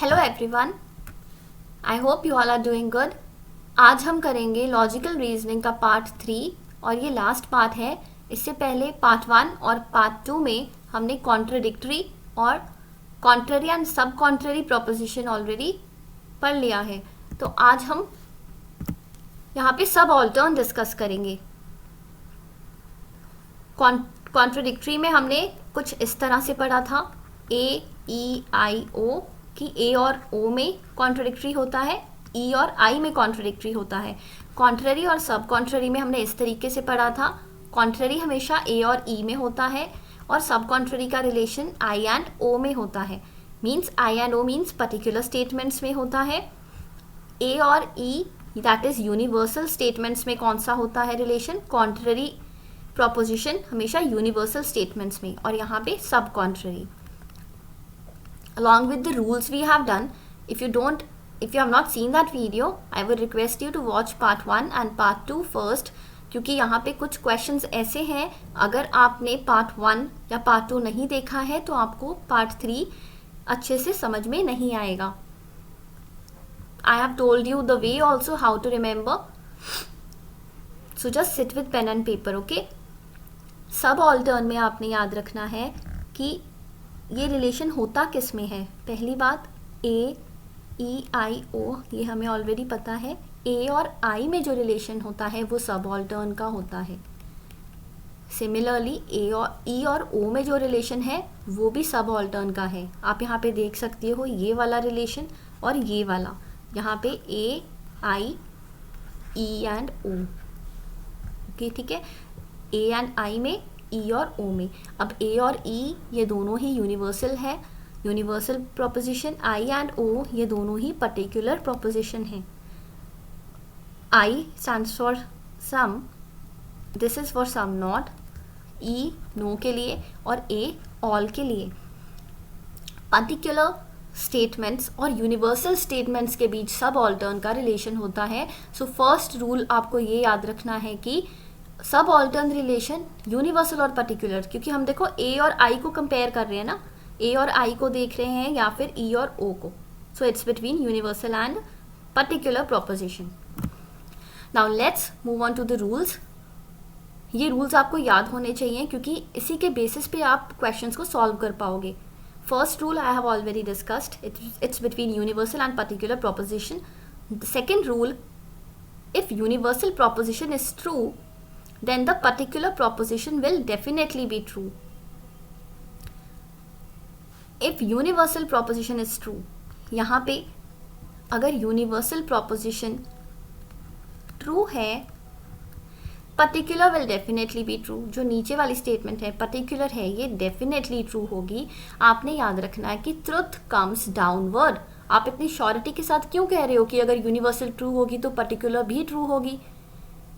Hello everyone, I hope you all are doing good. आज हम करेंगे लॉजिकल रीजनिंग का पार्ट 3 और ये लास्ट पार्ट है। इससे पहले पार्ट 1 और पार्ट 2 में हमने कॉन्ट्रडिक्टरी और कॉन्ट्ररी एंड सब कॉन्ट्ररी प्रोपोजिशन ऑलरेडी पढ़ लिया है। तो आज हम यहाँ पे सब ऑल्टर्न डिस्कस करेंगे। कॉन्ट्रडिक्टरी में हमने कुछ इस तरह से पढ़ा था, ए ई आई ओ कि ए और ओ में कॉन्ट्रडिक्टरी होता है, ई और आई में कॉन्ट्रडिक्टरी होता है। कॉन्ट्ररी और सब कॉन्ट्ररी में हमने इस तरीके से पढ़ा था, कॉन्ट्ररी हमेशा ए और ई में होता है और सब कॉन्ट्ररी का रिलेशन आई एंड ओ में होता है। Means I and O means particular statements में होता है। ए और E that is universal statements में कौन सा होता है रिलेशन? कॉन्ट्ररी प्रोपोजिशन हमेशा यूनिवर्सल स्टेटमेंट्स में, और यहाँ पे sub contrary. Along with the rules we have done, if you have not seen that video, I would request you to watch part 1 and part 2 first, क्योंकि यहाँ पे कुछ questions ऐसे हैं, अगर आपने part 1 या part 2 नहीं देखा है तो आपको part 3 अच्छे से समझ में नहीं आएगा। I have told you the way also how to remember, so just sit with pen and paper, okay? सब ऑल्टर्न में आपने याद रखना है कि ये रिलेशन होता किस में है। पहली बात, ए ई आई ओ ये हमें ऑलरेडी पता है। ए और आई में जो रिलेशन होता है वो सब ऑल्टर्न का होता है। सिमिलरली ए और ई और ओ में जो रिलेशन है वो भी सब ऑल्टर्न का है। आप यहाँ पे देख सकते हो ये वाला रिलेशन और ये वाला, यहाँ पे ए आई ई एंड ओ, ओके ठीक है। ए एंड आई में, ई और ओ में। अब ए और ई ये दोनों ही यूनिवर्सल है, universal proposition. I and O ये दोनों ही पर्टिकुलर प्रोपोजिशन है। I stands for some, this is for some not, E no के लिए और ए ऑल के लिए। पर्टिकुलर स्टेटमेंट्स और यूनिवर्सल स्टेटमेंट्स के बीच सब ऑल्टर्न का रिलेशन होता है। सो फर्स्ट रूल आपको ये याद रखना है कि सब ऑल्टर्न रिलेशन यूनिवर्सल और पर्टिकुलर, क्योंकि हम देखो ए और आई को कंपेयर कर रहे हैं ना, ए और आई को देख रहे हैं या फिर ई और ओ को। So it's between universal and particular proposition. Now let's move on to the rules. ये रूल्स आपको याद होने चाहिए क्योंकि इसी के बेसिस पे आप क्वेश्चंस को सॉल्व कर पाओगे। First rule I have already discussed, it's between universal and particular proposition. The second rule, if universal proposition is true then the particular proposition will definitely be true. If universal proposition is true, यहाँ पे अगर universal proposition true है, particular will definitely be true. जो नीचे वाली statement है particular है, ये definitely true होगी। आपने याद रखना है कि truth comes downward। आप इतनी श्योरिटी के साथ क्यों कह रहे हो कि अगर universal true होगी तो particular भी true होगी?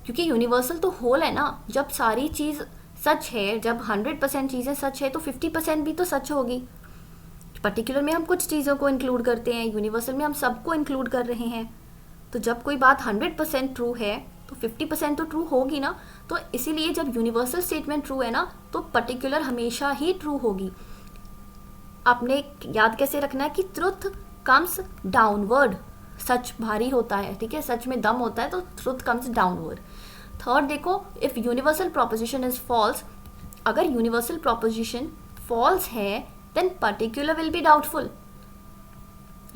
क्योंकि यूनिवर्सल तो होल है ना। जब सारी चीज़ सच है, जब 100% चीज़ें सच है तो 50% भी तो सच होगी। पर्टिकुलर में हम कुछ चीज़ों को इंक्लूड करते हैं, यूनिवर्सल में हम सबको इंक्लूड कर रहे हैं। तो जब कोई बात 100% ट्रू है तो 50% तो ट्रू होगी ना। तो इसीलिए जब यूनिवर्सल स्टेटमेंट ट्रू है ना तो पर्टिकुलर हमेशा ही ट्रू होगी। आपने याद कैसे रखना है कि ट्रुथ कम्स डाउनवर्ड, सच भारी होता है, ठीक है, सच में दम होता है, तो ट्रुथ कम्स डाउनवर्ड। थर्ड देखो, if universal proposition is false, अगर यूनिवर्सल प्रोपोजिशन फॉल्स है then particular will be doubtful.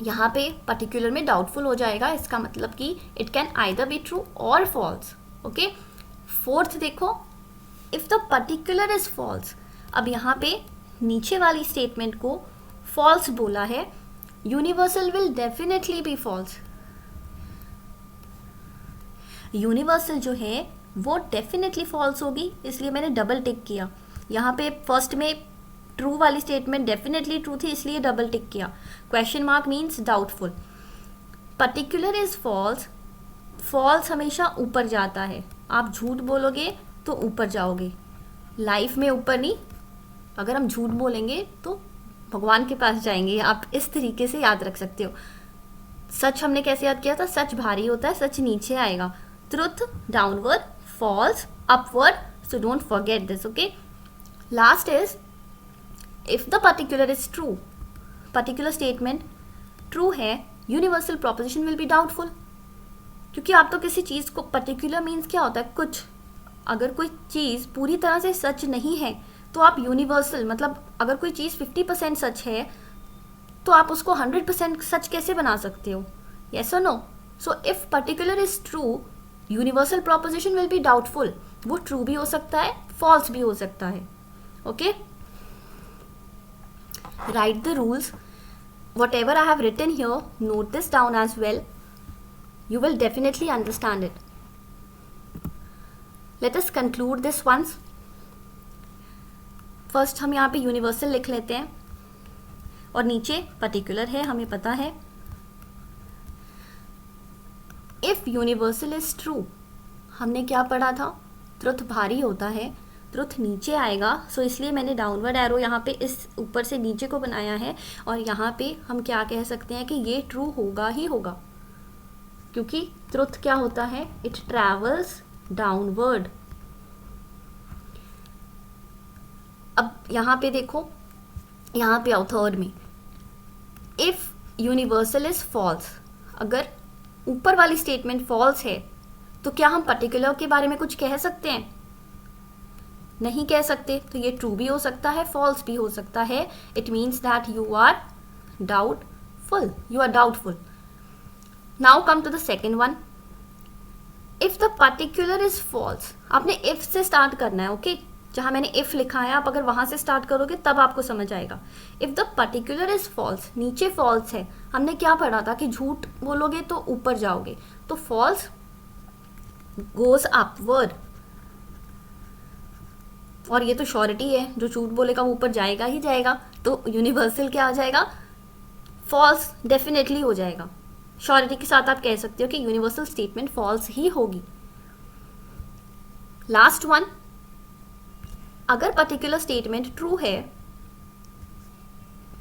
यहाँ पे पर्टिकुलर में डाउटफुल हो जाएगा, इसका मतलब कि it can either be true और फॉल्स, ओके। फोर्थ देखो, if the particular is false, अब यहाँ पे नीचे वाली स्टेटमेंट को फॉल्स बोला है, universal will definitely be false. Universal जो है वो डेफिनेटली फॉल्स होगी, इसलिए मैंने डबल टिक किया। यहाँ पे फर्स्ट में ट्रू वाली स्टेटमेंट डेफिनेटली ट्रू थी इसलिए डबल टिक किया। Question mark means doubtful. Particular is false, false हमेशा ऊपर जाता है। आप झूठ बोलोगे तो ऊपर जाओगे, लाइफ में ऊपर नहीं। अगर हम झूठ बोलेंगे तो भगवान के पास जाएंगे। आप इस तरीके से याद रख सकते हो। सच हमने कैसे याद किया था? सच भारी होता है, सच नीचे आएगा। Truth downward, false upward, so don't forget this, okay. Last is, if the particular is true, particular statement true है, universal proposition will be doubtful, क्योंकि आप तो किसी चीज़ को, पर्टिकुलर मीन्स क्या होता है, कुछ, अगर कोई चीज़ पूरी तरह से सच नहीं है तो आप यूनिवर्सल, मतलब अगर कोई चीज़ 50% सच है तो आप उसको 100% सच कैसे बना सकते हो? यस और no? So if particular is true, universal proposition will be doubtful. वो ट्रू भी हो सकता है, फॉल्स भी हो सकता है. Okay, write the rules. Whatever I have written here, note this down as well. You will definitely understand it. Let us conclude this once. First हम यहाँ पे यूनिवर्सल लिख लेते हैं और नीचे पर्टिकुलर है, हमें पता है. इफ यूनिवर्सल इज ट्रू, हमने क्या पढ़ा था? ट्रुथ भारी होता है, ट्रुथ नीचे आएगा. सो इसलिए मैंने डाउनवर्ड एरो यहाँ पे इस ऊपर से नीचे को बनाया है, और यहाँ पे हम क्या कह सकते हैं कि ये ट्रू होगा ही होगा, क्योंकि ट्रुथ क्या होता है? It travels downward. अब यहाँ पे देखो, यहाँ पे आओ थर्ड में. इफ यूनिवर्सल इज फॉल्स, अगर ऊपर वाली स्टेटमेंट फॉल्स है तो क्या हम पर्टिकुलर के बारे में कुछ कह सकते हैं? नहीं कह सकते. तो ये ट्रू भी हो सकता है, फॉल्स भी हो सकता है. It means that you are doubtful, you are doubtful. Now come to the second one. If the particular is false, आपने इफ से स्टार्ट करना है. ओके, जहां मैंने इफ लिखा है आप अगर वहां से स्टार्ट करोगे तब आपको समझ आएगा. If the particular is false, नीचे फॉल्स है. हमने क्या पढ़ा था कि झूठ बोलोगे तो ऊपर जाओगे, तो फॉल्स गोज अपवर्ड. और ये तो श्योरिटी है, जो झूठ बोलेगा वो ऊपर जाएगा ही जाएगा. तो यूनिवर्सल क्या आ जाएगा? फॉल्स डेफिनेटली हो जाएगा. श्योरिटी के साथ आप कह सकते हो कि यूनिवर्सल स्टेटमेंट फॉल्स ही होगी. लास्ट वन, अगर पर्टिकुलर स्टेटमेंट ट्रू है,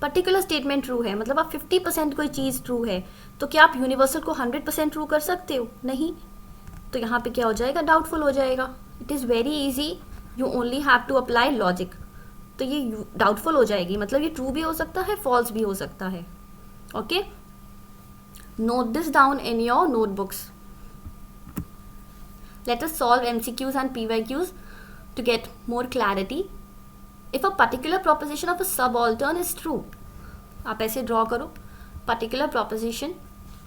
पर्टिकुलर स्टेटमेंट ट्रू है मतलब आप 50% कोई चीज़ ट्रू है, तो क्या आप यूनिवर्सल को 100% ट्रू कर सकते हो? नहीं. तो यहाँ पे क्या हो जाएगा? डाउटफुल हो जाएगा. It is very easy, you only have to apply logic. तो ये डाउटफुल हो जाएगी, मतलब ये ट्रू भी हो सकता है, फॉल्स भी हो सकता है. Okay, note this down in your notebooks. Let us solve MCQs and PYQs to get more clarity. If a particular proposition of a subaltern is true, आप ऐसे ड्रॉ करो. Particular proposition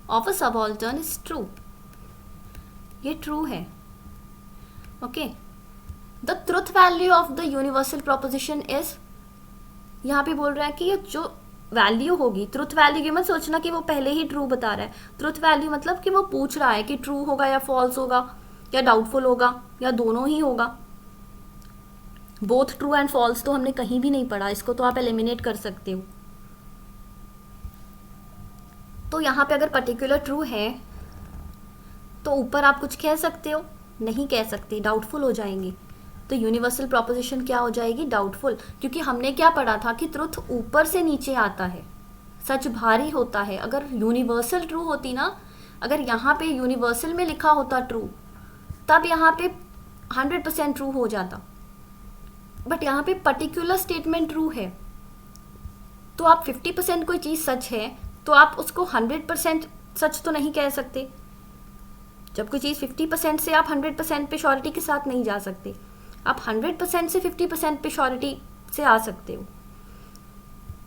of a subaltern is true. ये true है. Okay, the truth value of the universal proposition is, यहाँ पे बोल रहा है कि ये जो वैल्यू होगी, ट्रुथ वैल्यू की मत सोचना कि वो पहले ही ट्रू बता रहा है. ट्रुथ वैल्यू मतलब कि वो पूछ रहा है कि ट्रू होगा या फॉल्स होगा या डाउटफुल होगा या दोनों ही होगा. बोथ ट्रू एंड फॉल्स तो हमने कहीं भी नहीं पढ़ा, इसको तो आप एलिमिनेट कर सकते हो. तो यहाँ पे अगर पर्टिकुलर ट्रू है तो ऊपर आप कुछ कह सकते हो? नहीं कह सकते, डाउटफुल हो जाएंगे. तो यूनिवर्सल प्रोपोजिशन क्या हो जाएगी? डाउटफुल. क्योंकि हमने क्या पढ़ा था कि ट्रुथ ऊपर से नीचे आता है, सच भारी होता है. अगर यूनिवर्सल ट्रू होती ना, अगर यहाँ पे यूनिवर्सल में लिखा होता ट्रू, तब यहाँ पे 100% ट्रू हो जाता. बट यहाँ पे पर्टिकुलर स्टेटमेंट ट्रू है, तो आप 50% कोई चीज़ सच है तो आप उसको 100% सच तो नहीं कह सकते. जब कोई चीज़ 50% से आप 100% पे श्योरिटी के साथ नहीं जा सकते. आप 100% से 50% पे श्योरिटी से आ सकते हो.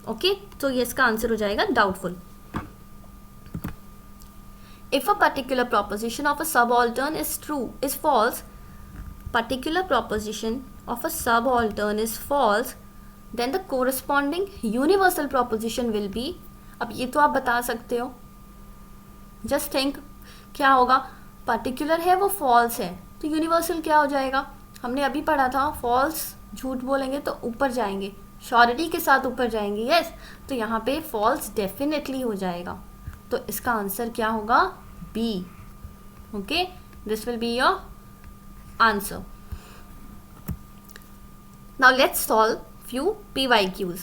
ओके, तो ये इसका आंसर हो जाएगा doubtful. If a particular proposition of a subaltern is true is false, particular proposition of a subaltern is false, then the corresponding universal proposition will be. अब ये तो आप बता सकते हो. जस्ट थिंक क्या होगा? पर्टिकुलर है वो फॉल्स है, तो यूनिवर्सल क्या हो जाएगा? हमने अभी पढ़ा था फॉल्स झूठ बोलेंगे तो ऊपर जाएंगे, श्योरिटी के साथ ऊपर जाएंगे. यस, तो यहाँ पे फॉल्स डेफिनेटली हो जाएगा. तो इसका आंसर क्या होगा? B. Okay, this will be your answer. Now let's solve few PYQs.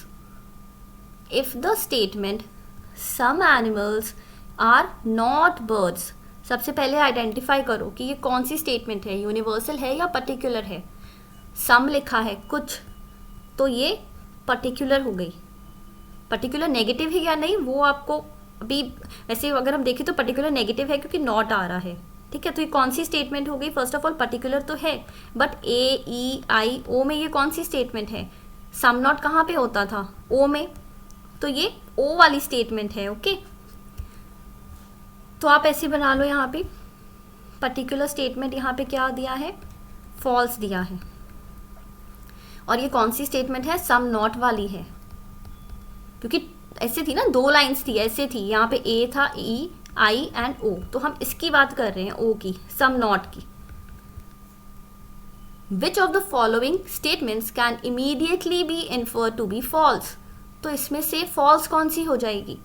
If the statement some animals are not birds, सबसे पहले आइडेंटिफाई करो कि ये कौन सी स्टेटमेंट है, यूनिवर्सल है या पर्टिकुलर है. सम लिखा है कुछ, तो ये पर्टिकुलर हो गई. पर्टिकुलर नेगेटिव है या नहीं वो आपको अभी वैसे अगर हम देखें तो पर्टिकुलर नेगेटिव है क्योंकि नॉट आ रहा है, ठीक है। तो ये कौन सी स्टेटमेंट हो गई? फर्स्ट ऑफ ऑल पर्टिकुलर तो है, बट ए ई आई ओ में ये कौन सी स्टेटमेंट है? सम नॉट कहाँ पे होता था? ओ में, तो ये ओ वाली स्टेटमेंट है, ओके। तो आप ऐसे बना लो, यहाँ पे पर्टिकुलर स्टेटमेंट यहाँ पे क्या दिया है? फॉल्स दिया है। और ये कौन सी स्टेटमेंट है? सम नॉट वाली है, क्योंकि ऐसे थी ना, 2 लाइन्स थी, ऐसे थी, यहाँ पे ए था, ई आई एंड ओ, तो हम इसकी बात कर रहे हैं, ओ की, सम नॉट की। Which of the following statements can immediately be inferred to be false? तो इसमें से फॉल्स कौन सी हो जाएगी?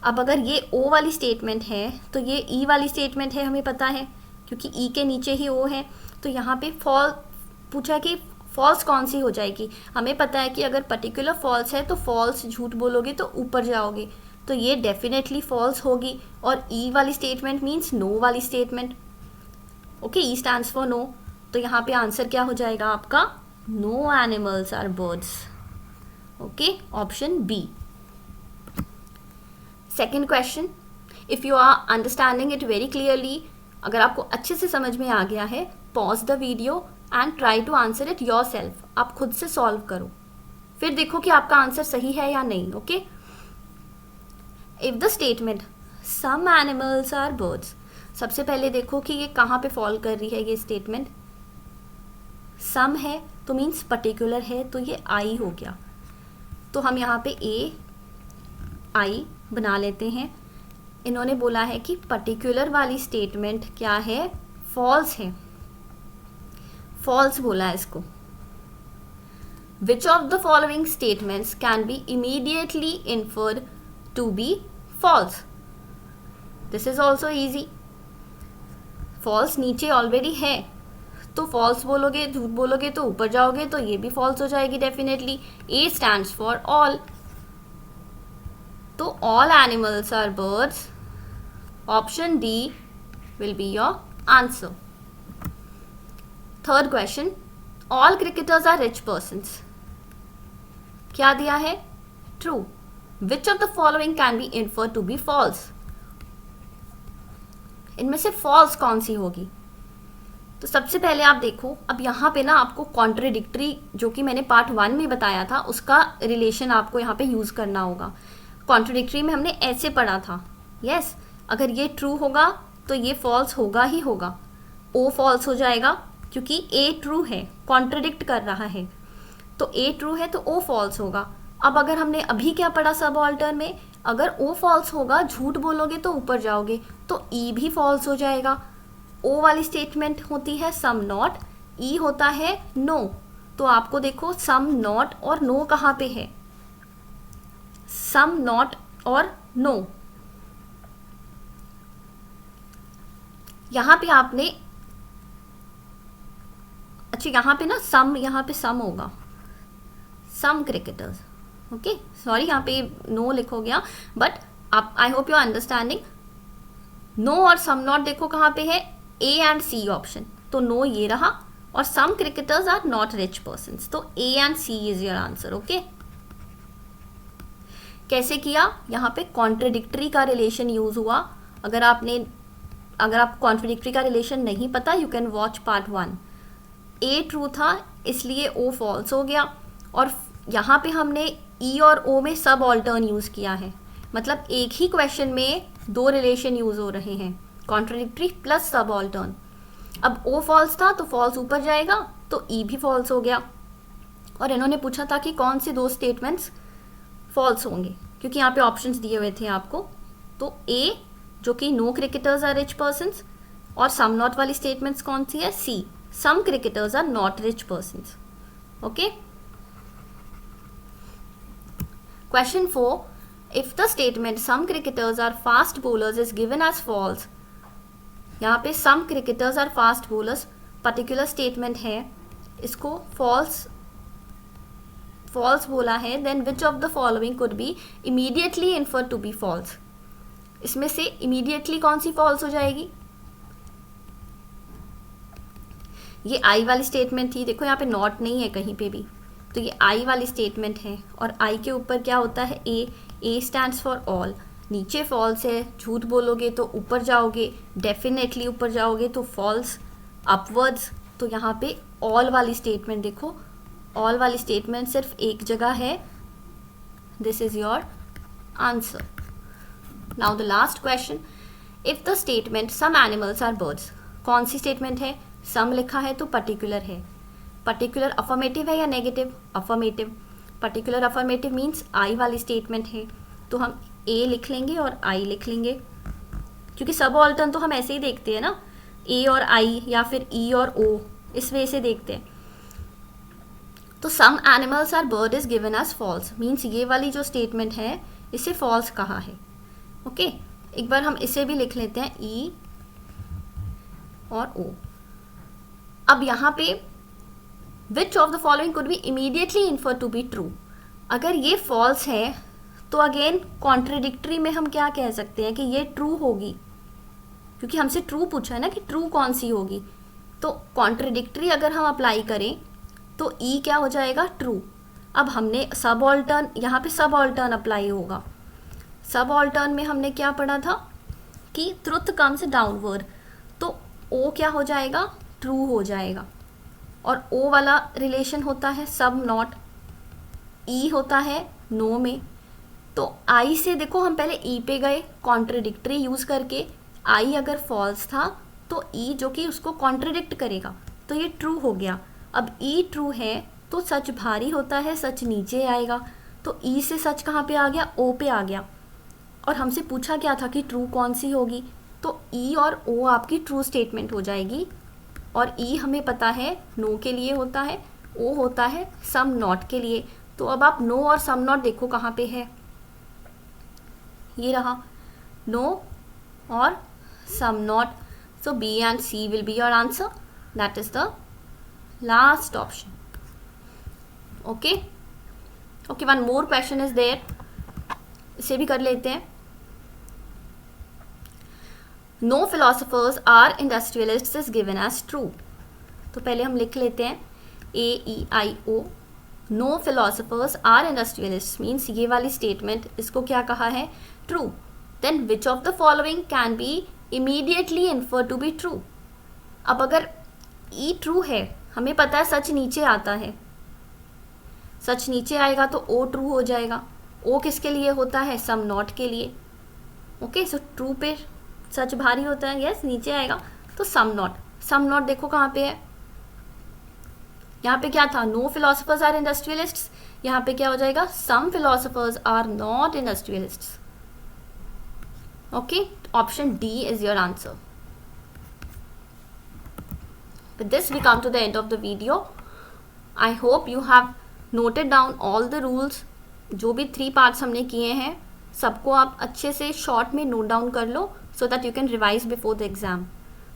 अब अगर ये ओ वाली स्टेटमेंट है तो ये ई वाली स्टेटमेंट है, हमें पता है, क्योंकि ई के नीचे ही ओ है। तो यहाँ पे पूछा कि फॉल्स कौन सी हो जाएगी? हमें पता है कि अगर पर्टिकुलर फॉल्स है तो फॉल्स झूठ बोलोगे तो ऊपर जाओगे, तो ये डेफिनेटली फॉल्स होगी। और ई वाली स्टेटमेंट मीन्स नो वाली statement, okay, E stands for no. तो यहाँ पे आंसर क्या हो जाएगा आपका? No animals are birds, okay, option B. Second question, if you are understanding it very clearly, अगर आपको अच्छे से समझ में आ गया है, pause the video and try to answer it yourself. आप खुद से सॉल्व करो, फिर देखो कि आपका आंसर सही है या नहीं, okay. If the statement some animals are birds, सबसे पहले देखो कि ये कहाँ पे फॉल कर रही है ये स्टेटमेंट। सम है तो मीन्स पर्टिकुलर है, तो ये आई हो गया। तो हम यहाँ पे ए आई बना लेते हैं। इन्होंने बोला है कि पर्टिकुलर वाली स्टेटमेंट क्या है? फॉल्स है, फॉल्स बोला है इसको। Which of the following statements can be immediately inferred to be false? This is also easy. False नीचे ऑलरेडी है, तो फॉल्स बोलोगे, झूठ बोलोगे तो ऊपर जाओगे, तो ये भी फॉल्स हो जाएगी definitely. A stands for all, तो all animals are birds, option D will be your answer. Third question, all cricketers are rich persons, क्या दिया है? True. Which of the following can be inferred to be false? इनमें से false कौन सी होगी? तो सबसे पहले आप देखो, अब यहाँ पे ना आपको कॉन्ट्रडिक्टरी, जो कि मैंने पार्ट 1 में बताया था, उसका रिलेशन आपको यहाँ पे यूज करना होगा। कॉन्ट्रडिक्टरी में हमने ऐसे पढ़ा था, यस, अगर ये ट्रू होगा तो ये फॉल्स होगा ही होगा, ओ फॉल्स हो जाएगा, क्योंकि ए ट्रू है, कॉन्ट्रडिक्ट कर रहा है, तो ए ट्रू है तो ओ फॉल्स होगा। अब अगर हमने अभी क्या पढ़ा सब ऑल्टर में, अगर ओ फॉल्स होगा, झूठ बोलोगे तो ऊपर जाओगे, तो ई भी फॉल्स हो जाएगा। ओ वाली स्टेटमेंट होती है सम नॉट, ई होता है नो, तो आपको देखो सम नॉट और नो कहाँ पे है? सम नॉट और नो, यहाँ पे आपने, अच्छा यहाँ पे ना सम, यहाँ पे सम होगा, सम क्रिकेटर्स, ओके, सॉरी यहाँ पे नो लिखो गया, बट आप, I hope you are understanding. No और सम नॉट देखो कहाँ पे है? ए एंड सी ऑप्शन, तो नो ये रहा, और some cricketers are not rich persons, तो A and C is your answer, okay. कैसे किया? यहाँ पे कॉन्ट्रडिक्टरी का रिलेशन यूज हुआ। अगर आपको कॉन्ट्रडिक्टरी का रिलेशन नहीं पता, you can watch part 1। A true था इसलिए ओ फॉल्स हो गया, और यहाँ पे हमने ई और ओ में सब ऑल्टर्न यूज किया है, मतलब एक ही क्वेश्चन में 2 रिलेशन यूज हो रहे हैं, कॉन्ट्रडिक्टरी प्लस सब ऑल्टर्न। अब ओ फॉल्स था तो फॉल्स ऊपर जाएगा, तो ई भी फॉल्स हो गया। और इन्होंने पूछा था कि कौन से 2 स्टेटमेंट्स फॉल्स होंगे, क्योंकि यहाँ पे ऑप्शंस दिए हुए थे आपको। तो ए, जो कि no cricketers are rich persons, और सम नॉट वाली स्टेटमेंट्स कौन सी है? C, some cricketers are not rich persons, okay. Question 4, if the statement some cricketers are fast bowlers is given as false, यहाँ पे some cricketers are fast bowlers particular statement है, इसको false बोला है, then which of the following could be immediately inferred to be false? इसमें से immediately कौन सी false हो जाएगी? ये आई वाली स्टेटमेंट थी, देखो यहाँ पे नॉट नहीं है कहीं पे भी, तो ये आई वाली स्टेटमेंट है, और आई के ऊपर क्या होता है? ए स्टैंड्स फॉर ऑल, नीचे फॉल्स है, झूठ बोलोगे तो ऊपर जाओगे, डेफिनेटली ऊपर जाओगे तो फॉल्स, अपवर्ड्स। तो यहाँ पे ऑल वाली स्टेटमेंट देखो, ऑल वाली स्टेटमेंट सिर्फ एक जगह है। This is your answer. Now the last question, if the statement some animals are birds, कौन सी स्टेटमेंट है? सम लिखा है तो पर्टिकुलर है। पर्टिकुलर अफर्मेटिव है या negative? Affirmative. Particular affirmative means I वाली स्टेटमेंट है, तो हम ए लिख लेंगे और आई लिख लेंगे, क्योंकि सब ऑल्टर्न तो हम ऐसे ही देखते हैं ना, ए और आई या फिर ई और ओ, इस वे से देखते हैं। तो some animals are bird is given as false, means ये वाली जो स्टेटमेंट है इसे फॉल्स कहा है। ओके, एक बार हम इसे भी लिख लेते हैं, ई और ओ। अब यहाँ पे which of the following could be immediately infer to be true, अगर ये फॉल्स है तो अगेन कॉन्ट्रडिक्टरी में हम क्या कह सकते हैं कि ये ट्रू होगी, क्योंकि हमसे ट्रू पूछा है ना कि ट्रू कौन सी होगी। तो कॉन्ट्रडिक्टरी अगर हम अप्लाई करें तो ई क्या हो जाएगा? ट्रू। अब हमने सब ऑल्टर्न, यहाँ पे सब ऑल्टर्न अप्लाई होगा। सब ऑल्टर्न में हमने क्या पढ़ा था कि ट्रुथ कम्स डाउनवर्ड, तो ओ क्या हो जाएगा? ट्रू हो जाएगा। और ओ वाला रिलेशन होता है सब नॉट, ई होता है नो में। तो आई से देखो हम पहले ई पे गए कॉन्ट्रडिक्टरी यूज करके, आई अगर फॉल्स था तो ई जो कि उसको कॉन्ट्रडिक्ट करेगा, तो ये ट्रू हो गया। अब ई ट्रू है तो सच भारी होता है, सच नीचे आएगा, तो ई से सच कहाँ पे आ गया? ओ पे आ गया। और हमसे पूछा क्या था कि ट्रू कौन सी होगी, तो ई और ओ आपकी ट्रू स्टेटमेंट हो जाएगी। और ई हमें पता है नो के लिए होता है, ओ होता है सम नॉट के लिए। तो अब आप नो और सम नॉट देखो कहाँ पे है, ये रहा नो और some not. So B and C will be your answer, that is the last option. Okay okay, one more question is there, इसे भी कर लेते हैं। No philosophers are industrialists is given as true, तो पहले हम लिख लेते हैं AEIO, no philosophers are industrialist means ये वाली स्टेटमेंट, इसको क्या कहा है? True. Then which of the following can be immediately infer to be true. अब अगर ई ट्रू है, हमें पता है सच नीचे आता है, सच नीचे आएगा तो ओ ट्रू हो जाएगा। ओ किसके लिए होता है? सम नॉट के लिए। ओके, सो ट्रू पे सच भारी होता है, यस नीचे आएगा, तो सम नॉट। सम नॉट देखो कहाँ पे है, यहाँ पे क्या था? नो फिलोसफर्स आर इंडस्ट्रियलिस्ट्स, यहाँ पे क्या हो जाएगा? Some philosophers are not industrialists. Okay, option D is your answer. With this we come to the end of the video. I hope you have noted down all the rules. जो भी 3 parts हमने किए हैं सबको आप अच्छे से short में नोट डाउन कर लो, so that you can revise before the exam.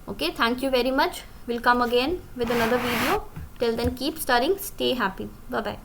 Okay, thank you very much. We'll come again with another video. Till then, keep studying, stay happy. Bye bye.